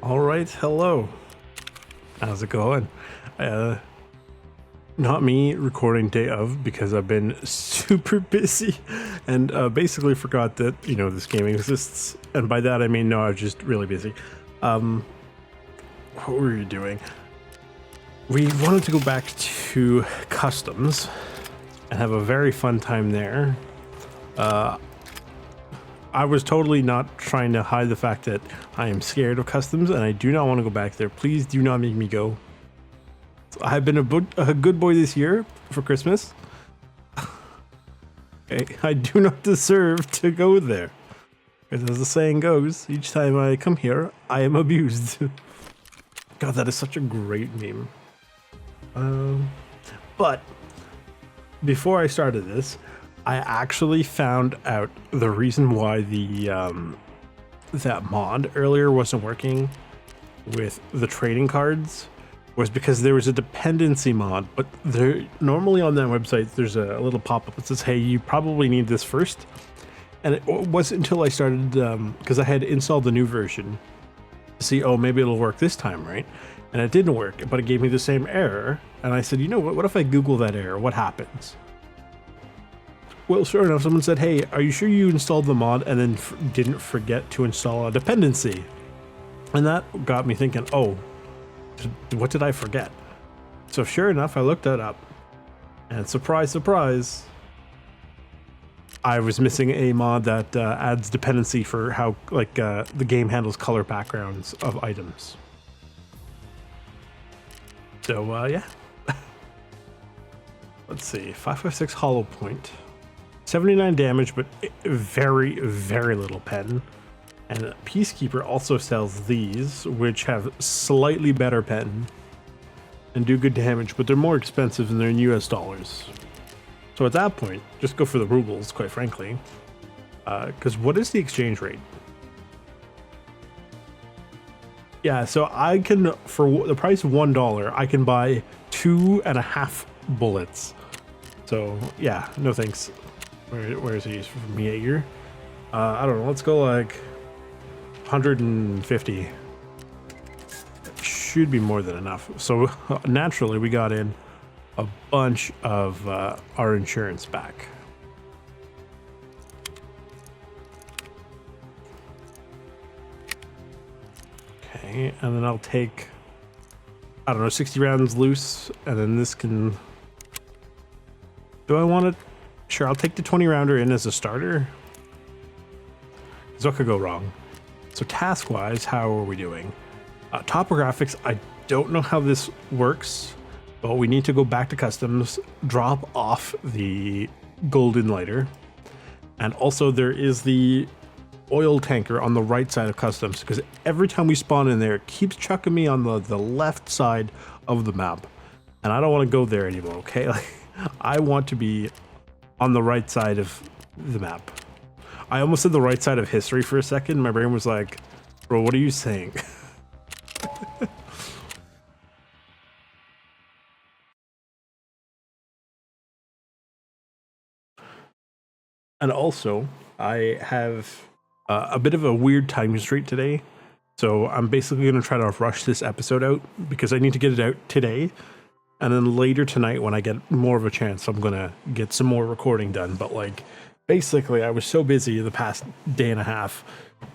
All right, hello. How's it going? Not me recording day of because I've been super busy and basically forgot that, this game exists. And by that I mean, no, I was just really busy. What were you doing? We wanted to go back to customs and have a very fun time there. I was totally not trying to hide the fact that I am scared of customs and I do not want to go back there. Please do not make me go. I've been a good boy this year for Christmas. Okay, I do not deserve to go there. Because as the saying goes, each time I come here, I am abused. God, that is such a great meme. But before I started this, I actually found out the reason why the that mod earlier wasn't working with the trading cards was because there was a dependency mod, but there normally on that website there's a little pop-up that says, hey, you probably need this first. And it wasn't until I started, because I had installed the new version to see, oh, maybe it'll work this time, right? And it didn't work, but it gave me the same error. And I said, you know what if I Google that error? What happens? Well, sure enough, someone said, hey, are you sure you installed the mod and then didn't forget to install a dependency? And that got me thinking, oh, what did I forget? So sure enough, I looked that up. And surprise, surprise, I was missing a mod that adds dependency for how the game handles color backgrounds of items. So, yeah. Let's see, 556 hollow point. 79 damage, but very, very little pen. And Peacekeeper also sells these, which have slightly better pen and do good damage, but they're more expensive and they're in US dollars. So at that point, just go for the rubles, quite frankly. Because what is the exchange rate? Yeah, so I can, for the price of $1, I can buy 2.5 bullets. So yeah, no thanks. Where is he from Jaeger? I don't know. Let's go like 150. That should be more than enough. So naturally, we got in a bunch of our insurance back. Okay, and then I'll take, I don't know, 60 rounds loose, and then this can. Do I want to? Sure, I'll take the 20 rounder in as a starter. Because what could go wrong? So task wise, how are we doing? Topographics, I don't know how this works, but we need to go back to customs, drop off the golden lighter. And also there is the oil tanker on the right side of customs, because every time we spawn in there, it keeps chucking me on the left side of the map. And I don't want to go there anymore, okay? Like, I want to be on the right side of the map. I almost said the right side of history for a second. My brain was like, bro, what are you saying? And also, I have a bit of a weird time constraint today. So I'm basically going to try to rush this episode out because I need to get it out today. And then later tonight, when I get more of a chance, I'm going to get some more recording done. But like, basically, I was so busy the past day and a half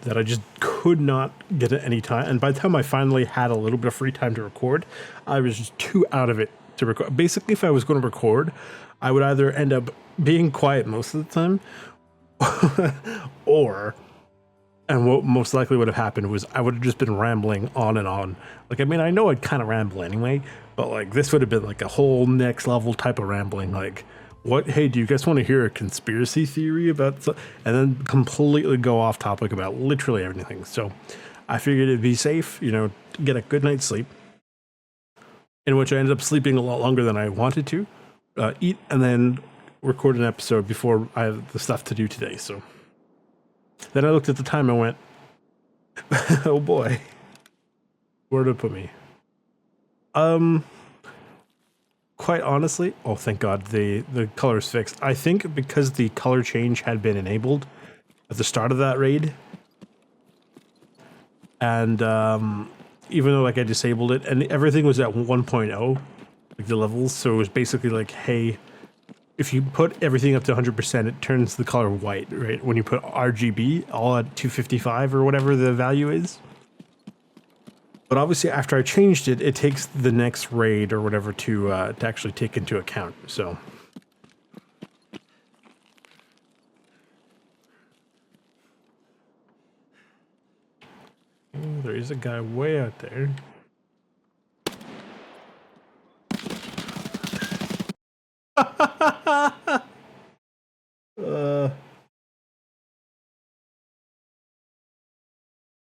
that I just could not get it any time. And by the time I finally had a little bit of free time to record, I was just too out of it to record. Basically, if I was going to record, I would either end up being quiet most of the time, or, and what most likely would have happened was I would have just been rambling on and on. Like, I mean, I know I'd kind of ramble anyway, but like this would have been like a whole next level type of rambling. Like, what? Hey, do you guys want to hear a conspiracy theory about? And then completely go off topic about literally everything. So I figured it'd be safe, get a good night's sleep, in which I ended up sleeping a lot longer than I wanted to, eat, and then record an episode before I have the stuff to do today. So then I looked at the time and went, oh boy, where did it put me? Quite honestly, oh thank God, the color is fixed. I think because the color change had been enabled at the start of that raid, and even though like I disabled it, and everything was at 1.0, like the levels, so it was basically like, hey, if you put everything up to 100%, it turns the color white, right? When you put RGB all at 255 or whatever the value is. But obviously, after I changed it, it takes the next raid or whatever to actually take into account. So. There is a guy way out there.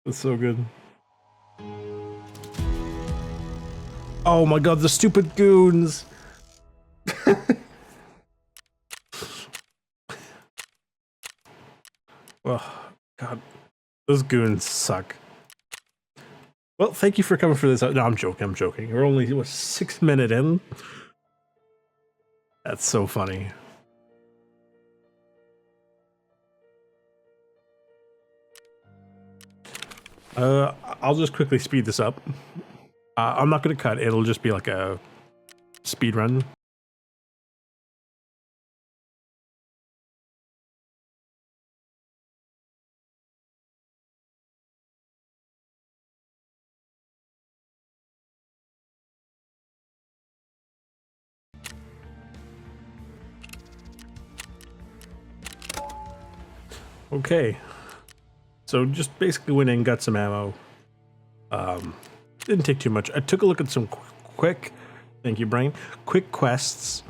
That's so good. Oh my god, the stupid goons! Oh, god. Those goons suck. Well, thank you for coming for this. No, I'm joking. We're only, what, 6 minutes in? That's so funny. I'll just quickly speed this up. I'm not gonna cut, it'll just be like a speed run. Okay. So just basically went in, got some ammo. Didn't take too much. I took a look at some quick, thank you, Brian, quick quests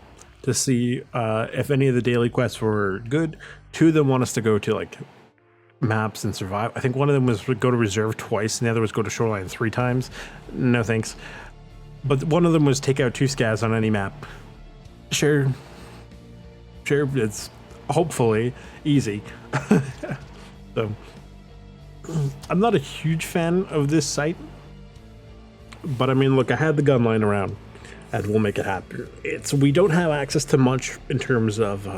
to see if any of the daily quests were good. 2 of them want us to go to like maps and survive. I think one of them was go to reserve twice, and the other was go to shoreline 3 times. No thanks. But one of them was take out 2 scavs on any map. Sure, it's hopefully easy. So I'm not a huge fan of this site, but I mean, look, I had the gun lying around, and we'll make it happen. We don't have access to much in terms of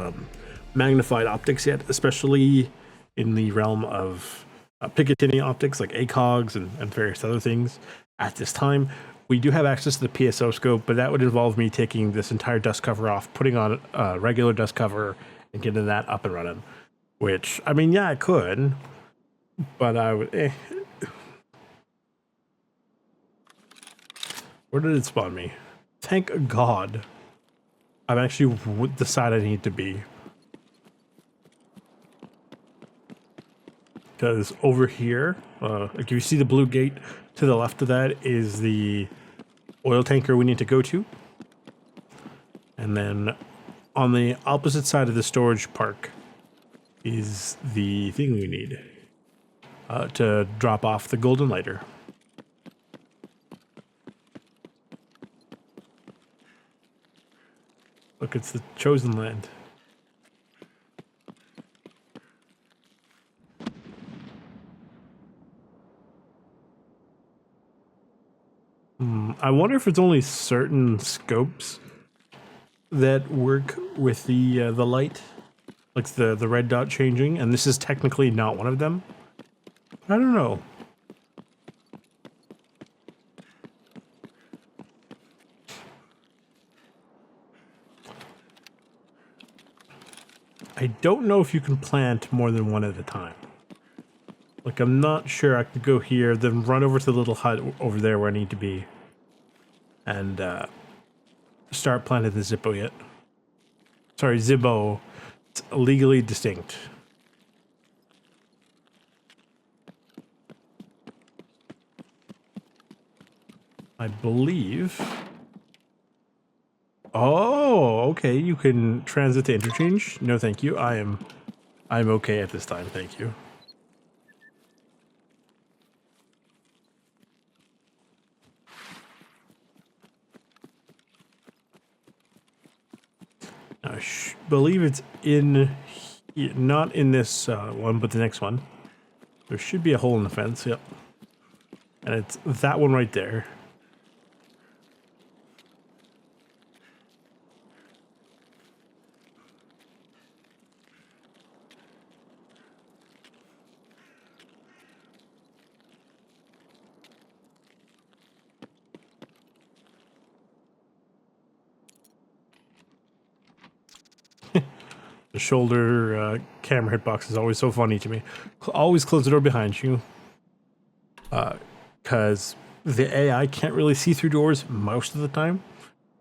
magnified optics yet, especially in the realm of Picatinny optics like ACOGs and various other things. At this time, we do have access to the PSO scope, but that would involve me taking this entire dust cover off, putting on a regular dust cover, and getting that up and running. Which, I mean, yeah, I could, but I would. Where did it spawn me? Thank God. I'm actually the side I need to be. Because over here, like you see the blue gate, to the left of that is the oil tanker we need to go to. And then on the opposite side of the storage park is the thing we need to drop off the golden lighter. Look, it's the chosen land. I wonder if it's only certain scopes that work with the light, like the red dot changing, and this is technically not one of them. I don't know. I don't know if you can plant more than one at a time. Like, I'm not sure. I could go here, then run over to the little hut over there where I need to be, and start planting the Zippo yet. Sorry, Zibbo. It's legally distinct. I believe. Oh, okay. You can transit to interchange. No, thank you. I'm okay at this time. Thank you. I believe it's not in this one, but the next one. There should be a hole in the fence. Yep. And it's that one right there. shoulder camera hitbox is always so funny to me. Always close the door behind you. Because the AI can't really see through doors most of the time.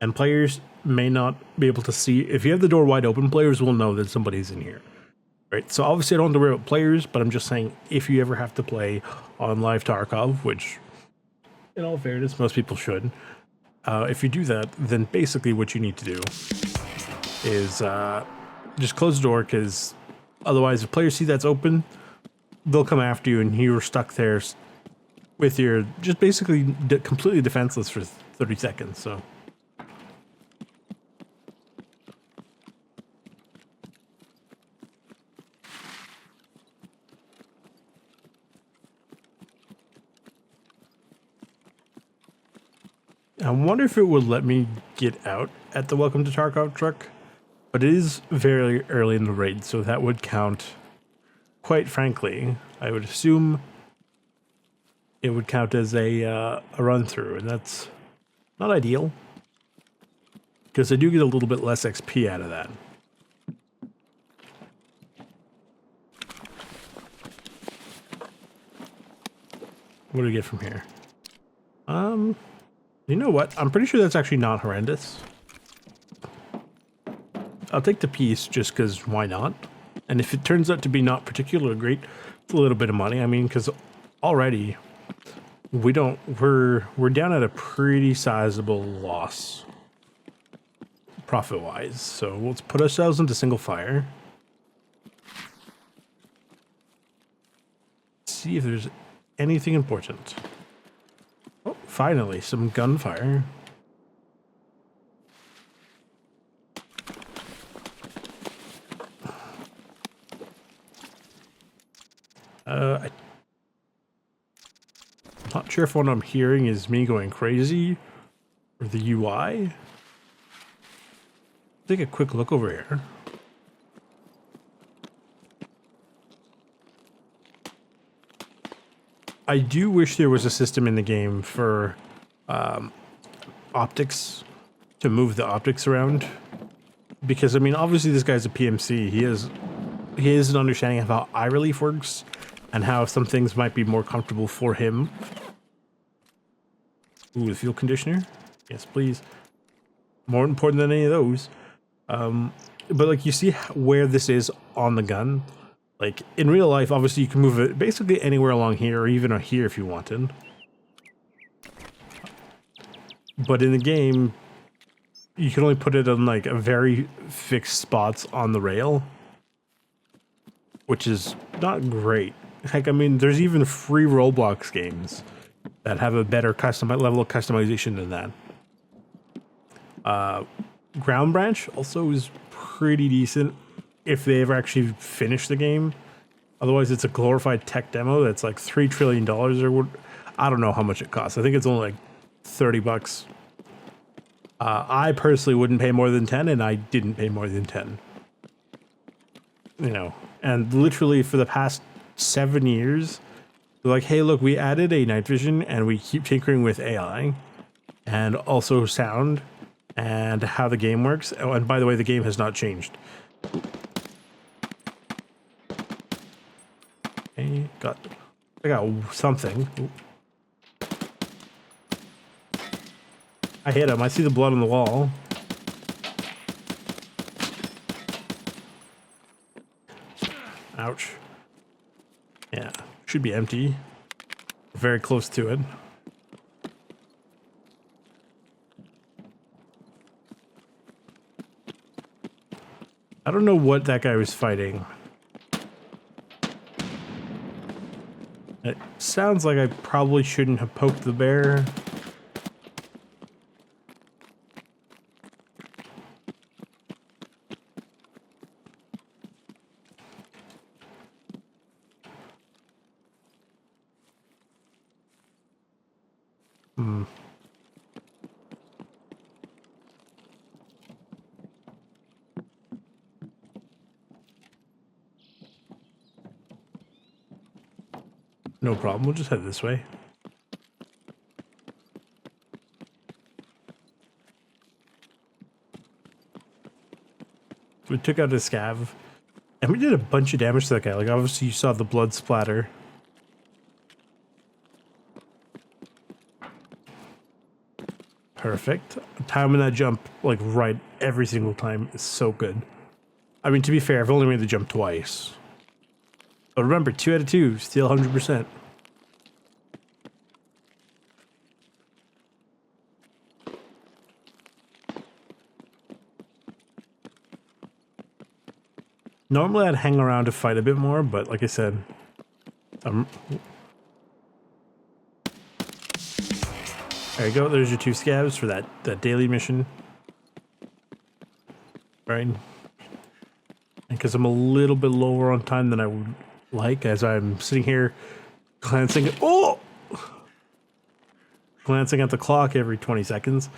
And players may not be able to see. If you have the door wide open, players will know that somebody's in here. Right, so obviously I don't have to worry about players, but I'm just saying if you ever have to play on live Tarkov, which in all fairness, most people should, if you do that, then basically what you need to do is just close the door, because otherwise if players see that's open, they'll come after you and you're stuck there with your, just basically completely defenseless for 30 seconds, so. I wonder if it would let me get out at the Welcome to Tarkov truck, but it is very early in the raid, so that would count. Quite frankly, I would assume it would count as a run through, and that's not ideal, because I do get a little bit less XP out of that. What do we get from here? You know what? I'm pretty sure that's actually not horrendous. I'll take the piece just because why not? And if it turns out to be not particularly great, it's a little bit of money. I mean, because already we're down at a pretty sizable loss profit-wise. So let's put ourselves into single fire. See if there's anything important. Oh, finally, some gunfire. I'm not sure if what I'm hearing is me going crazy or the UI. Take a quick look over here. I do wish there was a system in the game for optics, to move the optics around, because I mean obviously this guy's a PMC. He has an understanding of how eye relief works and how some things might be more comfortable for him. Ooh, the fuel conditioner, yes please, more important than any of those. But like you see where this is on the gun. Like, in real life, obviously, you can move it basically anywhere along here, or even here if you wanted. But in the game, you can only put it on, like, a very fixed spots on the rail. Which is not great. Heck, I mean, there's even free Roblox games that have a better level of customization than that. Ground Branch also is pretty decent if they ever actually finish the game. Otherwise, it's a glorified tech demo that's like $3 trillion or what. I don't know how much it costs. I think it's only like 30 bucks. I personally wouldn't pay more than 10, and I didn't pay more than 10. You know, and literally for the past 7 years, they're like, hey, look, we added a night vision and we keep tinkering with AI and also sound and how the game works. Oh, and by the way, the game has not changed. Okay, I got something. Ooh. I hit him. I see the blood on the wall. Ouch. Yeah, should be empty. Very close to it. I don't know what that guy was fighting. It sounds like I probably shouldn't have poked the bear. No problem, we'll just head this way. We took out a scav. And we did a bunch of damage to that guy. Like, obviously you saw the blood splatter. Perfect. Timing that jump, like, right every single time is so good. I mean, to be fair, I've only made the jump twice. But remember, 2 out of 2, still 100%. Normally I'd hang around to fight a bit more, but like I said, there you go, there's your 2 scavs for that daily mission. Right? And because I'm a little bit lower on time than I would like, as I'm sitting here glancing at, glancing at the clock every 20 seconds.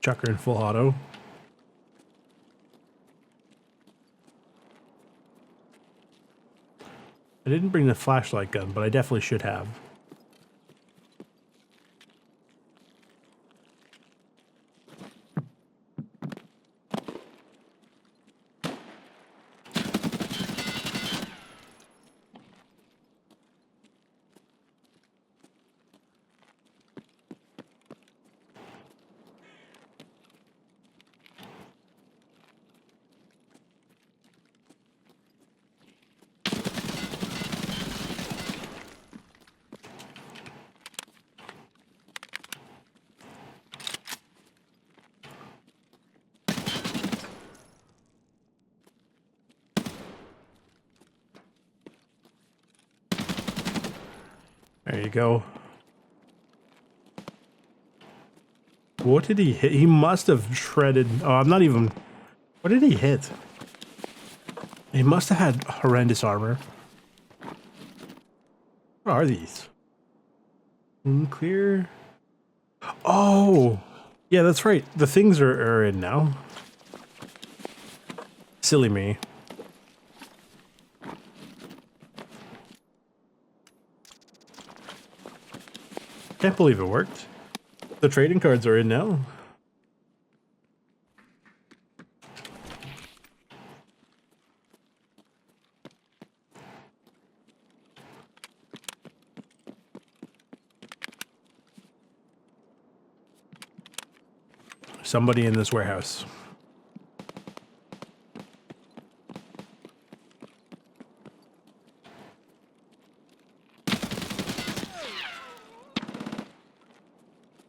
Chucker in full auto. I didn't bring the flashlight gun, but I definitely should have. There you go. What did he hit? He must have shredded. Oh, I'm not even. What did he hit? He must have had horrendous armor. What are these? Unclear. Oh, yeah, that's right. The things are in now. Silly me. Can't believe it worked. The trading cards are in now. Somebody in this warehouse.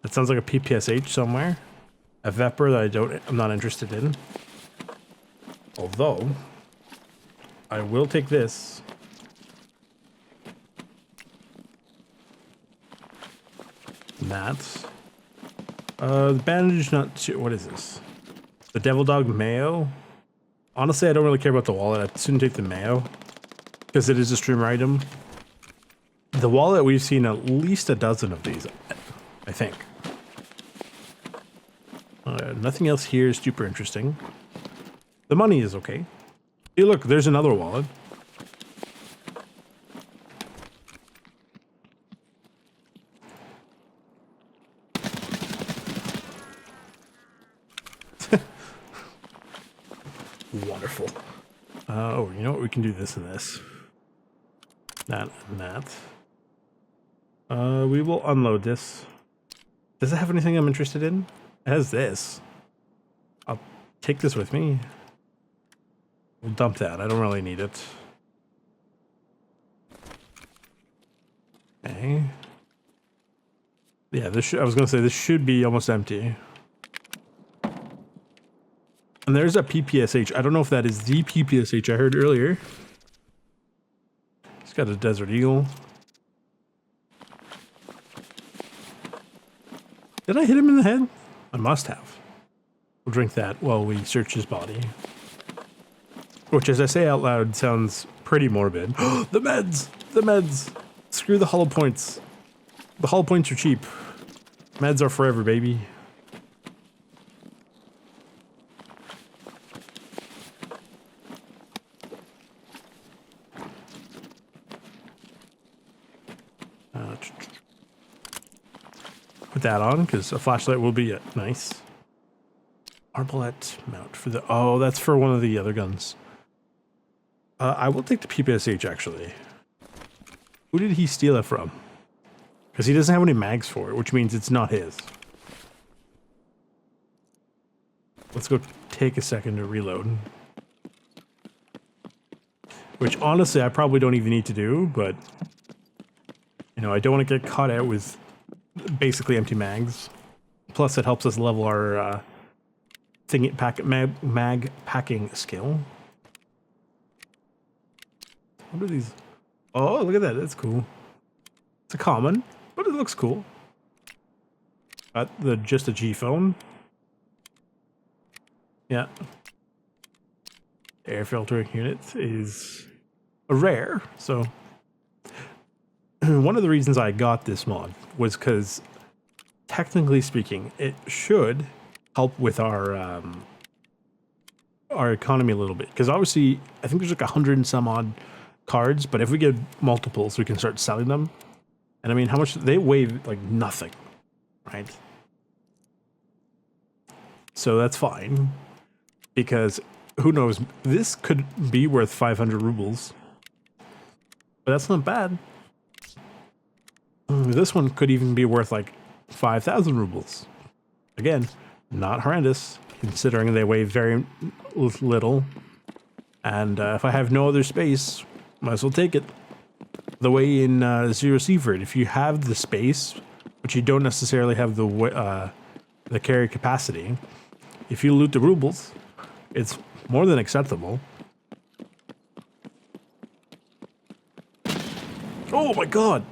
That sounds like a PPSH somewhere. A Vepr that I'm not interested in. Although, I will take this. That. The bandage, not too, what is this? The Devil Dog Mayo? Honestly, I don't really care about the wallet. I'd soon take the Mayo. Because it is a streamer item. The wallet, we've seen at least a dozen of these, I think. Nothing else here is super interesting. The money is okay. Hey, look, there's another wallet. Wonderful. Oh, you know what? We can do this and this. That and that. We will unload this. Does it have anything I'm interested in? It has this. I'll take this with me. We'll dump that. I don't really need it. Okay. Yeah, I was gonna say this should be almost empty. And there's a PPSH. I don't know if that is the PPSH I heard earlier. He's got a Desert Eagle. Did I hit him in the head? I must have. We'll drink that while we search his body. Which, as I say out loud, sounds pretty morbid. The meds! The meds! Screw the hollow points. The hollow points are cheap. Meds are forever, baby. Put that on, because a flashlight will be nice. Arbalete mount for the... Oh, that's for one of the other guns. I will take the PPSH, actually. Who did he steal it from? Because he doesn't have any mags for it, which means it's not his. Let's go take a second to reload. Which, honestly, I probably don't even need to do, but... You know, I don't want to get caught out with basically empty mags. Plus, it helps us level our mag packing skill. What are these? Oh, look at that. That's cool. It's a common, but it looks cool. Got just a G phone. Yeah. Air filtering unit is a rare, so one of the reasons I got this mod was because, technically speaking, it should help with our economy a little bit. Because obviously, I think there's like 100 and some odd cards, but if we get multiples, we can start selling them. And I mean, how much they weigh? Like nothing, right? So that's fine, because who knows? This could be worth 500 rubles, but that's not bad. This one could even be worth like 5,000 rubles. Again, not horrendous, considering they weigh very little. And if I have no other space, might as well take it. The way in Zero Seaford, if you have the space, but you don't necessarily have the carry capacity, if you loot the rubles, it's more than acceptable. Oh my god!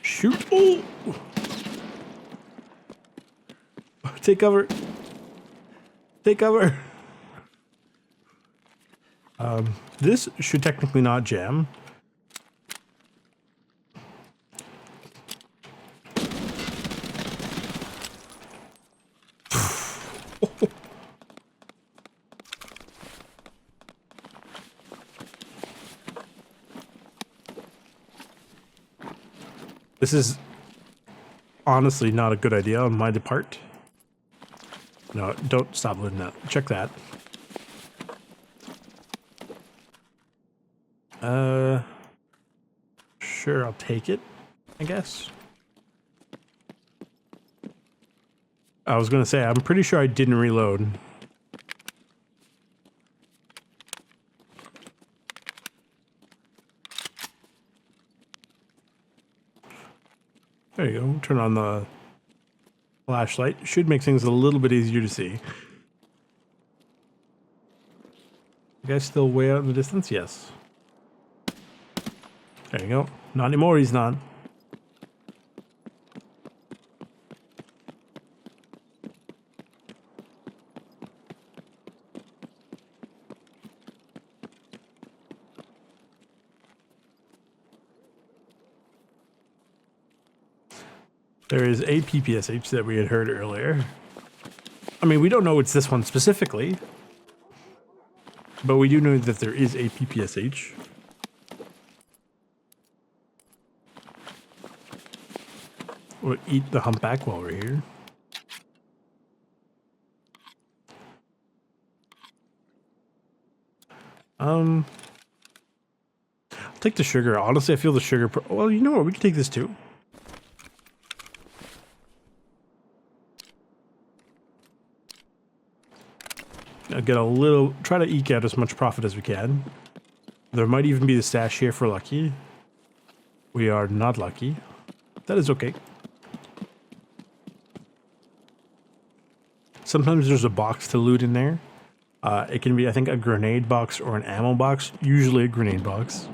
Shoot! Oh! Take cover! Take cover! This should technically not jam. This is honestly not a good idea on my part. No, don't stop looting that. Check that. Sure, I'll take it, I guess. I was gonna say, I'm pretty sure I didn't reload. There you go. Turn on the flashlight. Should make things a little bit easier to see. You guys still way out in the distance? Yes. There you go. Not anymore, he's not. There is a PPSH that we had heard earlier. I mean, we don't know it's this one specifically, but we do know that there is a PPSH. We'll eat the humpback while we're here. I'll take the sugar. Honestly, I feel the sugar. Well, you know what? We can take this too. I'll get a little. Try to eke out as much profit as we can. There might even be the stash here for lucky. We are not lucky. That is okay. Sometimes there's a box to loot in there. It can be, I think, a grenade box or an ammo box. Usually a grenade box.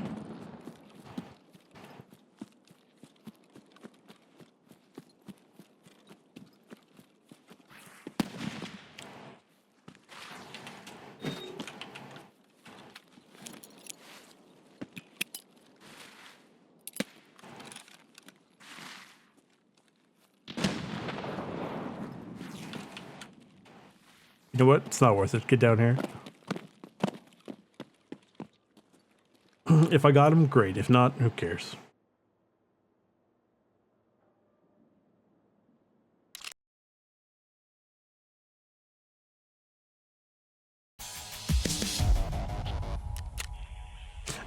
You know what? It's not worth it. Get down here. If I got him, great. If not, who cares?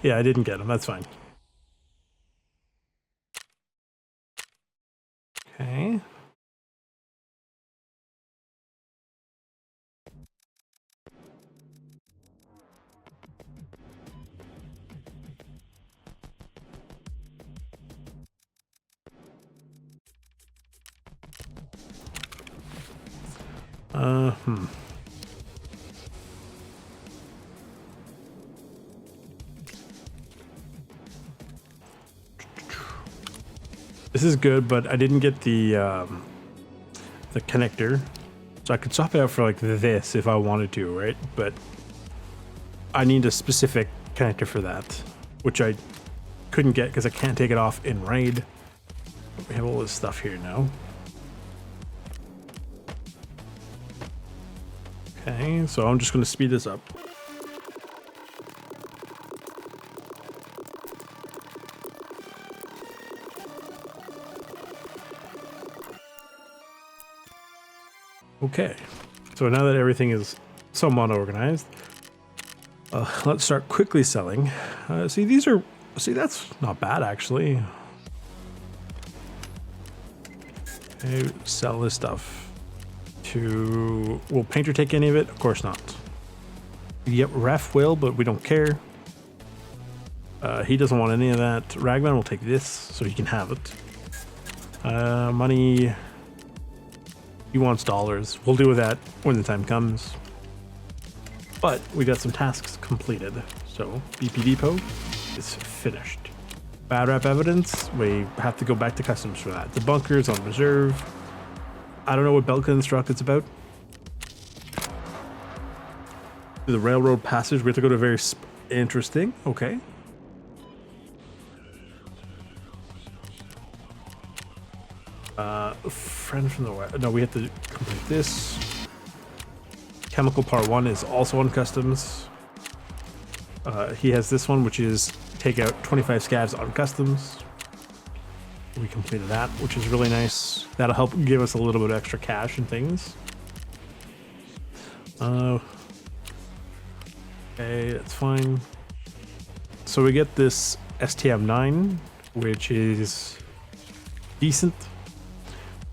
Yeah, I didn't get him. That's fine. Okay. This is good, but I didn't get the connector, so I could swap it out for like this if I wanted to, right? But I need a specific connector for that, which I couldn't get because I can't take it off in raid. We have all this stuff here now. Okay, so I'm just going to speed this up. Okay, so now that everything is somewhat organized, let's start quickly selling. See, that's not bad actually. Okay, sell this stuff to, will Painter take any of it? Of course not. Yep, Ref will, but we don't care. He doesn't want any of that. Ragman will take this, so he can have it. Money. He wants dollars. We'll deal with that when the time comes. But we got some tasks completed. So BP Depot is finished. Bad rap evidence, we have to go back to customs for that. The bunker's on reserve. I don't know what Belka Instruct it's about. The railroad passage, we have to go to very interesting. Okay. Friend from the west. No, we have to complete this. Chemical part 1 is also on customs. He has this one, which is take out 25 scavs on customs. We completed that, which is really nice. That'll help give us a little bit of extra cash and things. Okay, that's fine. So we get this STM9, which is decent.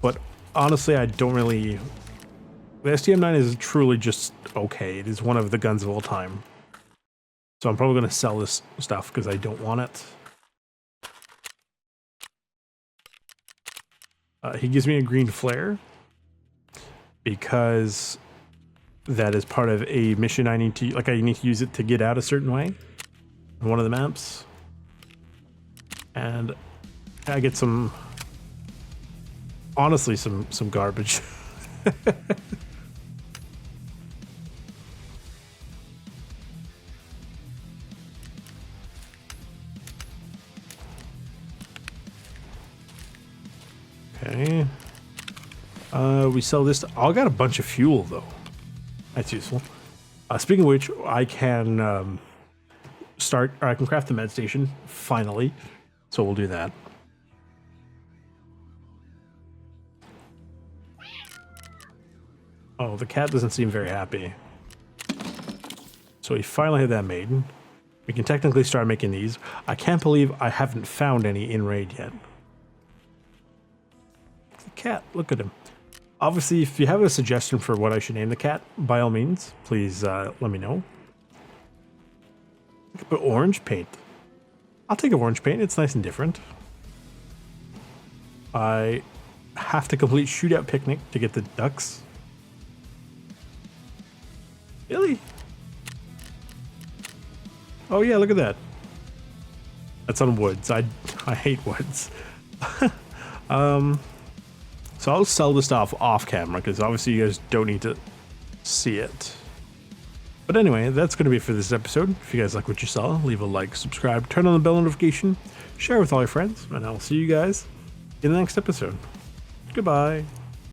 But honestly, I don't really... The STM9 is truly just okay. It is one of the guns of all time. So I'm probably going to sell this stuff because I don't want it. He gives me a green flare because that is part of a mission I need to... Like, I need to use it to get out a certain way on one of the maps. And I get some... Honestly, some garbage. Okay. We sell this. I got a bunch of fuel though. That's useful. Speaking of which, I can I can craft the med station finally. So we'll do that. Oh, the cat doesn't seem very happy. So we finally had that made. We can technically start making these. I can't believe I haven't found any in raid yet. The cat, look at him. Obviously, if you have a suggestion for what I should name the cat, by all means, please let me know. But orange paint. I'll take orange paint. It's nice and different. I have to complete Shootout Picnic to get the ducks. Really? Oh yeah, look at that. That's on woods. I hate woods. So I'll sell this stuff off camera because obviously you guys don't need to see it. But anyway, that's going to be it for this episode. If you guys like what you saw, leave a like, subscribe, turn on the bell notification, share with all your friends, and I'll see you guys in the next episode. Goodbye.